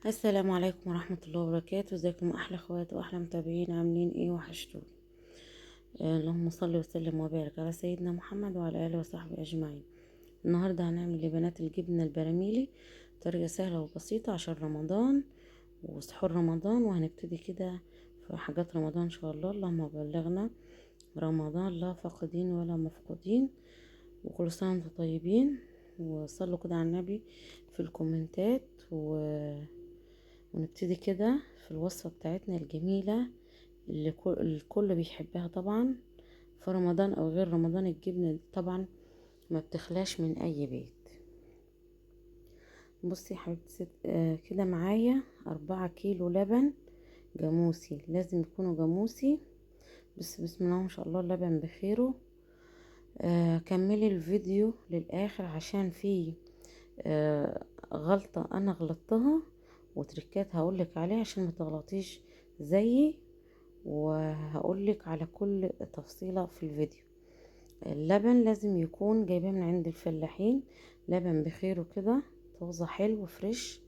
السلام عليكم ورحمة الله وبركاته. ازيكم احلى اخوات واحلى متابعين؟ عاملين ايه؟ وحشتوني. اللهم صل وسلم وبارك على سيدنا محمد وعلى اله وصحبه اجمعين. النهارده هنعمل لبنات الجبنة البراميلي، طريقة سهلة وبسيطة عشان رمضان وسحور رمضان. وهنبتدي كده في حاجات رمضان ان شاء الله. اللهم بلغنا رمضان لا فاقدين ولا مفقودين، وكل سنة وانتم طيبين. وصلوا كده على النبي في الكومنتات ونبتدي كده في الوصفة بتاعتنا الجميلة اللي الكل بيحبها طبعا في رمضان او غير رمضان. الجبنة دي طبعا ما بتخلاش من اي بيت. بصي يا حبيبتي كده معايا 4 كيلو لبن جاموسي، لازم يكونوا جاموسي. بس بسم الله ما شاء الله اللبن بخيره. كملي الفيديو للاخر عشان فيه غلطة انا غلطتها وتركات هقولك عليها عشان ما تغلطيش زيي، وهقولك على كل تفصيلة في الفيديو. اللبن لازم يكون جايباه من عند الفلاحين، لبن بخيره كده طازة حلو فريش،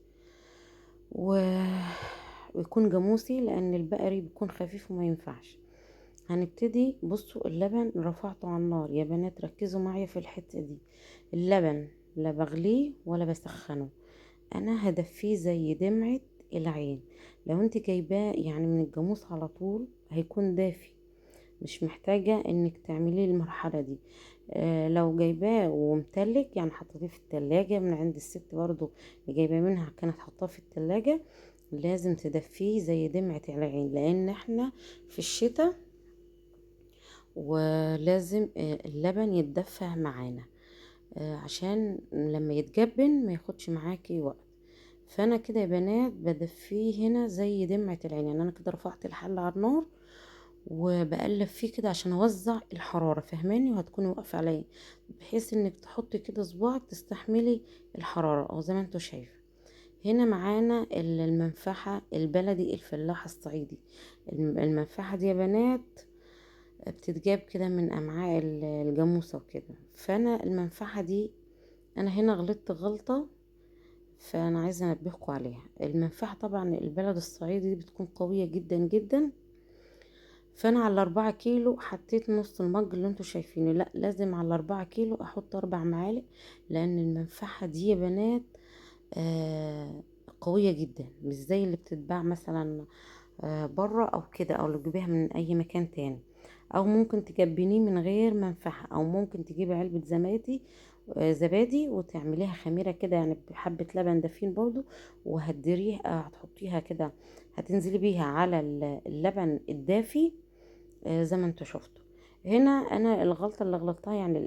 ويكون جاموسي لان البقري بيكون خفيف وما ينفعش. هنبتدي. بصوا اللبن رفعته على النار يا بنات، ركزوا معايا في الحتة دي. اللبن لا بغليه ولا بسخنه، انا هدفيه زي دمعة العين. لو انت جايباه يعني من الجاموس على طول هيكون دافي، مش محتاجة انك تعمليه المرحلة دي. لو جايباه ومتلج يعني حطيتيه في التلاجة من عند الست برضو اللي جايباه منها كانت حطاه في التلاجة، لازم تدفيه زي دمعة العين لان احنا في الشتاء ولازم اللبن يتدفى معانا عشان لما يتجبن ما ياخدش معاكي وقت. فانا كده يا بنات بدفيه هنا زي دمعة العين، يعني انا كده رفعت الحلة على النار وبقلب فيه كده عشان اوزع الحرارة، فهماني؟ وهتكوني واقفة عليه بحيث انك تحطي كده صباعك تستحملي الحرارة او زي ما انتوا شايفة. هنا معانا المنفحة البلدي الفلاحة الصعيدي. المنفحة دي يا بنات بتتجاب كده من امعاء الجاموسة وكده. فانا المنفعة دي انا هنا غلطت غلطة، فانا عايزة انبهكم عليها. المنفعة طبعا البلد الصعيدي دي بتكون قوية جدا جدا. فانا على 4 كيلو حطيت نص المج اللي انتوا شايفينه، لا لازم على 4 كيلو احط 4 معالق، لان المنفعة دي يا بنات قوية جدا، مش زي اللي بتتباع مثلا بره او كده، او اللي تجيبيها من اي مكان تاني. او ممكن تجبنيه من غير منفعة، او ممكن تجيبي علبة زبادي وتعمليها خميرة كده يعني بحبة لبن دافين برضو، وهتدريه هتحطيها كده، هتنزلي بيها على اللبن الدافي زي ما انتوا شفتوا. هنا انا الغلطة اللي غلطتها يعني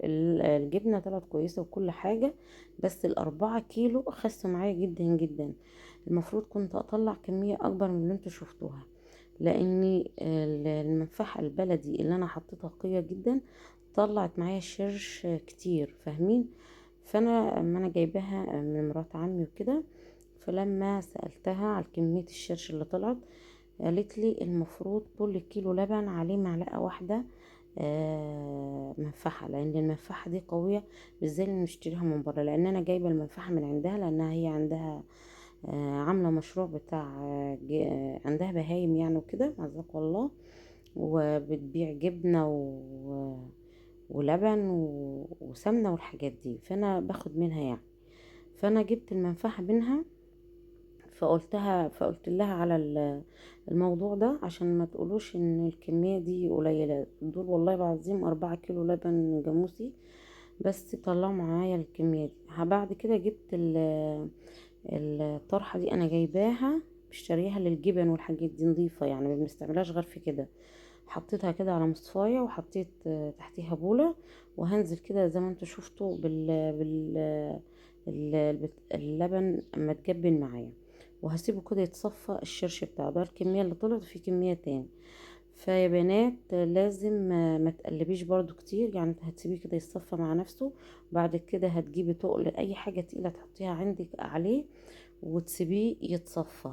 الجبنة طلعت كويسة وكل حاجة، بس ال4 كيلو خسوا معايا جدا جدا. المفروض كنت اطلع كمية اكبر من اللي انتوا شفتوها، لاني المنفعة البلدي اللي انا حطيتها قوية جدا طلعت معايا شرش كتير، فاهمين؟ فانا اما انا جايباها من مرات عمي وكده، فلما سألتها على كمية الشرش اللي طلعت قالت لي المفروض كل كيلو لبن عليه معلقة واحدة منفعة، لان المنفعة دي قوية مش زي اللي نشتريها من بره. لان انا جايبة المنفعة من عندها لانها هي عندها عاملة مشروع بتاع عندها بهايم يعني وكده عزك الله، وبتبيع جبنة ولبن وسمنة والحاجات دي، فانا باخد منها يعني. فانا جبت المنفعة منها، فقلت لها على الموضوع ده عشان ما تقولوش ان الكمية دي قليلة. دول والله العظيم 4 كيلو لبن جاموسي بس طلعوا معايا الكمية دي. بعد كده جبت الطرحة دي انا جايباها بشتريها للجبن والحاجات دي نظيفة، يعني ما بنستعملهاش غير في كده. حطيتها كده على مصفاية وحطيت تحتيها بولة، وهنزل كده زي ما انتوا شفتوا اللبن اما تجبن معايا، وهسيبه كده يتصفى الشرش بتاعه. ده الكمية اللي طلعت وفي كمية تاني. فيا بنات لازم ما تقلبيش برضو كتير، يعني هتسيبيه كده يتصفى مع نفسه. بعد كده هتجيبي تقل اي حاجة تقيلة تحطيها عندك عليه وتسيبيه يتصفى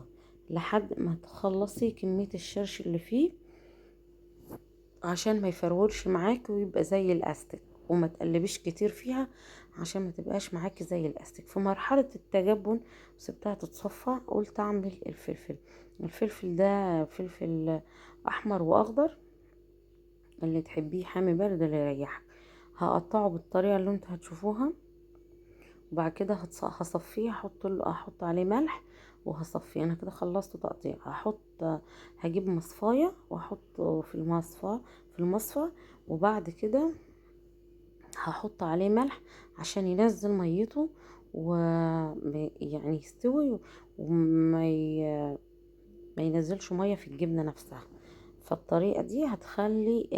لحد ما تخلصي كمية الشرش اللي فيه، عشان ما يفرولش معاك ويبقى زي الاستك. وما تقلبيش كتير فيها عشان ما تبقاش معاكي زي الاستك. في مرحلة التجبن وسبتها تتصفى قلت اعمل الفلفل. الفلفل ده فلفل احمر واخضر، اللي تحبيه حامي بارد اللي يريحك. هقطعه بالطريقة اللي انتوا هتشوفوها، وبعد كده هصفيه، احط عليه ملح وهصفيه. انا كده خلصت تقطيع. هجيب مصفاية واحطه في المصفى، وبعد كده هحط عليه ملح عشان ينزل ميته يعني يستوي، ما ينزلش مية في الجبنة نفسها. فالطريقة دي هتخلي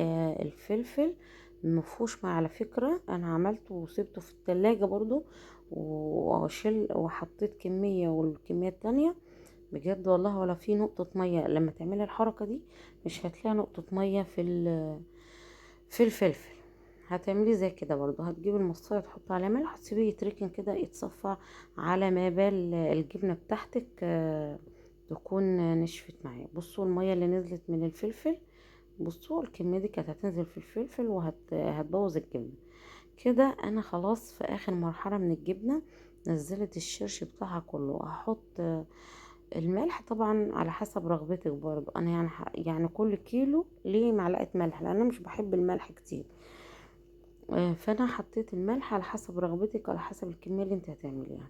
الفلفل مفهوش ماء. على فكرة انا عملته وسبته في التلاجة برضو، وحطيت كمية والكمية التانية بجد والله ولا في نقطة مية. لما تعملي الحركة دي مش هتلاقي نقطة مية في الفلفل. هتعملي زي كده برضو، هتجيبي المصفية تحط عليه ملح، تسيبيه يتركن كده يتصفى على ما بال الجبنة بتاعتك تكون نشفت معايا. بصوا المية اللي نزلت من الفلفل، بصوا الكمية دي كانت هتنزل في الفلفل وهتبوظ الجبنة. كده انا خلاص في اخر مرحلة من الجبنة، نزلت الشرش بتاعها كله. هحط الملح طبعا على حسب رغبتك برضو. انا يعني كل كيلو ليه معلقة ملح، لان انا مش بحب الملح كتير. فانا حطيت الملح على حسب رغبتك، على حسب الكمية اللي انت هتعمليها.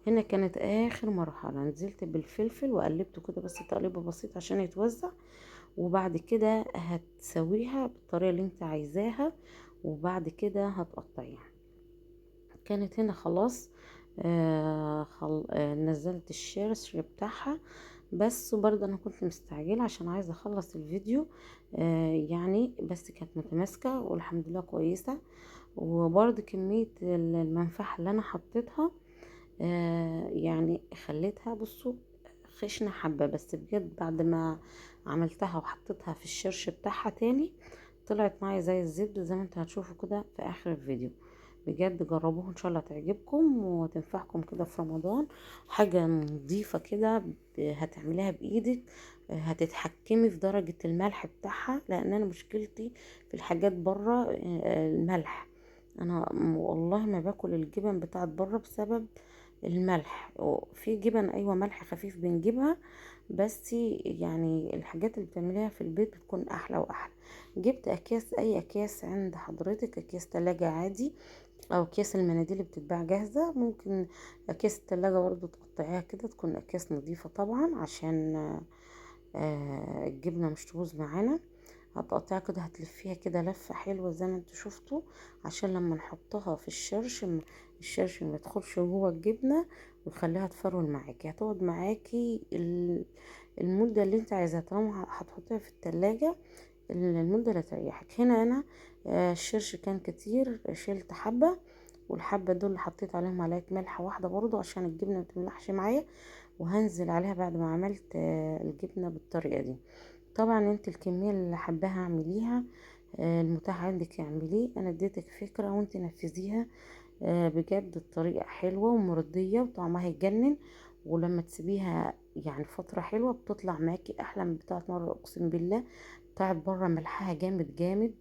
هنا كانت اخر مرحلة، نزلت بالفلفل وقلبته كده بس تقليبه بسيط عشان يتوزع. وبعد كده هتسويها بالطريقة اللي انت عايزاها، وبعد كده هتقطعيها. كانت هنا خلاص نزلت الشيرش بتاعها. بس برضه انا كنت مستعجله عشان عايزه اخلص الفيديو يعني. بس كانت متماسكه والحمد لله كويسه. وبرضه كميه المنفعه اللي انا حطيتها يعني خليتها، بصوا خشنه حبه. بس بجد بعد ما عملتها وحطيتها في الشرش بتاعها تاني طلعت معايا زي الزبده، زي ما انتوا هتشوفوا كده في اخر الفيديو. بجد جربوه ان شاء الله تعجبكم وتنفعكم كده في رمضان. حاجة نظيفة كده هتعمليها بايدك. هتتحكمي في درجة الملح بتاعها، لان انا مشكلتي في الحاجات بره الملح. انا والله ما باكل الجبن بتاعت بره بسبب الملح. في جبن ايوه ملح خفيف بنجيبها، بس يعني الحاجات اللي بتعمليها في البيت بتكون احلى واحلى. جبت اكياس، اي اكياس عند حضرتك، اكياس تلاجة عادي، او اكياس المناديل اللي بتتباع جاهزة. ممكن اكياس التلاجة برضو تقطعيها كده، تكون اكياس نظيفة طبعا عشان الجبنة مش تبوظ معانا. هتقطعيها كده، هتلفيها كده لفة حلوة زي ما انتوا شفتوا، عشان لما نحطها في الشرش ما يدخلش جوه الجبنة ويخليها تفرول معاكي. هتقعد معاكي المدة اللي انت عايزاها، طالما هتحطيها في التلاجة المدة اللي تريحك. هنا انا الشرش كان كتير، شلت حبة، والحبة دول اللي حطيت عليهم معلقة ملح واحدة برضو عشان الجبنة متملحش معايا. وهنزل عليها بعد ما عملت الجبنة بالطريقة دي. طبعا انت الكمية اللي حباها اعمليها، المتاح عندك اعمليه. انا اديتك فكرة وانت نفذيها. بجد الطريقة حلوة ومرضية وطعمها يجنن. ولما تسيبيها يعني فترة حلوة بتطلع معاكي احلى من بتاعت مرة، اقسم بالله. بتاعت بره ملحها جامد جامد.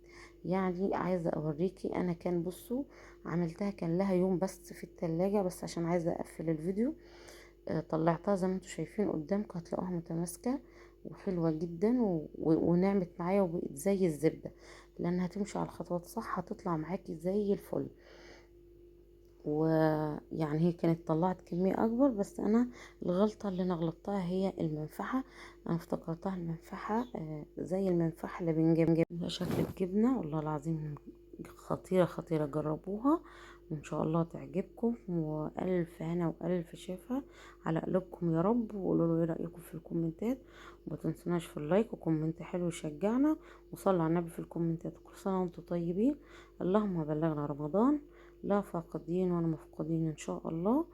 يعني عايزة اوريكي انا كان، بصوا عملتها كان لها يوم بس في التلاجة، بس عشان عايزة اقفل الفيديو طلعتها زي ما انتوا شايفين قدامكم. هتلاقوها متماسكة وحلوة جدا ونعمت معايا وبقت زي الزبدة. لان هتمشي على الخطوات صح هتطلع معاكي زي الفل. ويعني هي كانت طلعت كمية اكبر، بس انا الغلطة اللي انا غلطتها هي المنفعة. انا افتكرتها المنفعة زي المنفعة اللي بنجيب شكل الجبنة. والله العظيم خطيرة خطيرة، جربوها وان شاء الله تعجبكم. والف هنا والف شفا على قلوبكم يا رب. وقولوا له ايه رايكم في الكومنتات، وما تنسوناش في اللايك وكومنت حلو يشجعنا. وصلوا على النبي في الكومنتات. كل سنه وانتم طيبين. اللهم بلغنا رمضان، لا فاقدين ولا مفقودين ان شاء الله.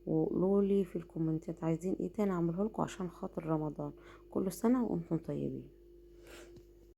وقولوا لي في الكومنتات عايزين ايه تاني اعمله لكم عشان خاطر رمضان. كل سنه وانتم طيبين.